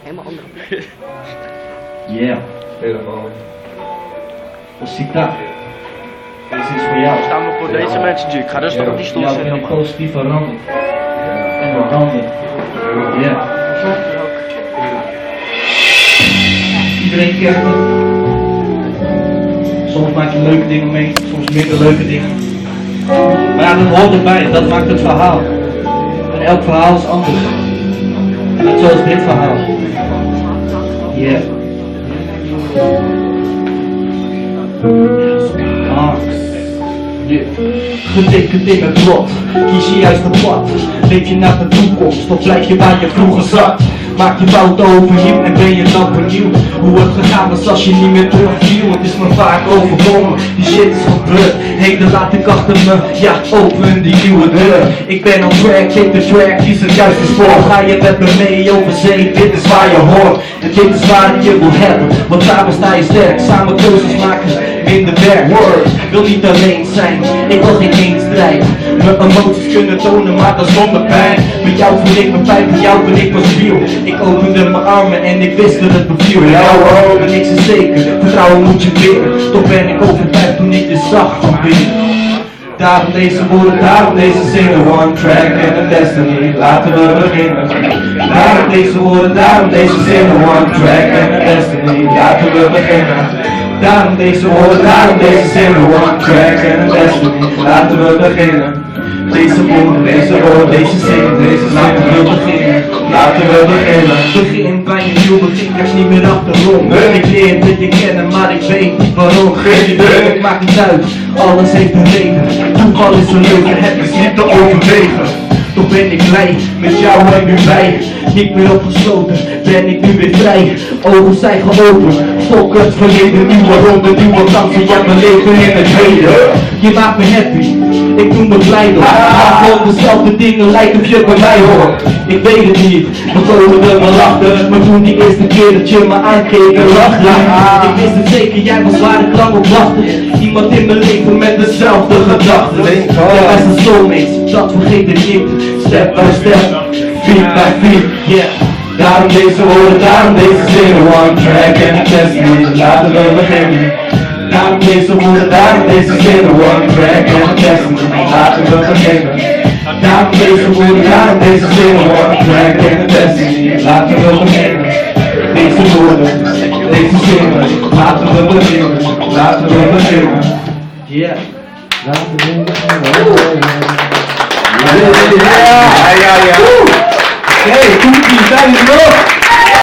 Helemaal andere plek. Yeah. Helemaal. Wat zie ik daar? Deze is voor jou. Staan we voor deze mensen, G. Ik ga rustig op die stoel Jou ben zitten, ik man. positief veranderd. En door handen. Ja. Iedereen kent het. Soms maak je leuke dingen mee, soms minder leuke dingen. Maar ja, dat hoort erbij, dat maakt het verhaal. En elk verhaal is anders. Net zoals dit verhaal. Yeah. Getekend in het lot, kies je juist een pad. Leef je naar de toekomst, of blijf je waar je vroeger zat? Maak je fouten overnieuw en ben je dan benieuwd hoe het gegaan was als je niet meer terugviel. Het is me vaak overkomen, die shit is gebeurd. Heden laat ik achter me, ja open die nieuwe deur. Ik ben on track, take the track, kies het juiste spoor. Ga je met me mee over zee, dit is waar je hoort. En dit is waar je wil hebben, want samen sta je sterk. Samen keuzes maken, minder werk. Word, wil niet alleen zijn, ik wil geen één strijd. Mijn emoties kunnen tonen, maar dan zonder pijn. Bij jou voel ik me pijn, bij jou ben ik pas wiel. Ik opende mijn armen en ik wist dat het beviel. Jouw en niks is zeker, vertrouwen moet je winnen. Toch ben ik overtuigd toen ik je zag van binnen. Daarom deze woorden, daarom deze zinnen. One track and a destiny, laten we beginnen. Daarom deze woorden, daarom deze zinnen. One track and a destiny, laten we beginnen. Daarom deze woorden, daarom deze zinnen. One track and a destiny, laten we beginnen. Deze woorden, deze zinnen, laten we beginnen. Laten we beginnen. Begin bij een nieuw begin, ik niet meer achterom. Ik leer dit je kennen, maar ik weet niet waarom. Geen idee, het maakt niet uit, alles heeft een reden. Toeval is een leugen, het is niet te overwegen. Toch ben ik blij, met jou en nu bij. Niet meer opgesloten, ben ik nu weer vrij. Ogen zijn geopend, stok het verleden. Nieuwe ronde, nieuwe kansen, ja mijn leven in het heden. Je maakt me happy, ik doe me blij door. Maar gewoon dezelfde dingen lijkt of je bij mij hoort. Ik weet het niet, we komen er wel achter. Maar toen die eerste keer dat je me aankeek en lachte. Ik wist het zeker, jij was waar ik lang op wachtte. Iemand in mijn leven met dezelfde gedachten. Jij was een soulmate, dat vergeet ik niet. Step by step, feet by feet, yeah. Daarom deze woorden, daarom deze zinnen. One track and a destiny, laten we beginnen. Daarom deze woorden, daarom deze zinnen. One track and a destiny, laten we beginnen. Daarom deze woorden, daarom deze zinnen. One track and a destiny, laten we beginnen. Deze woorden, deze zinnen, laten we beginnen. Laten we beginnen. Yeah. Laten we beginnen. Ja. Oké, goed, zijn we nog.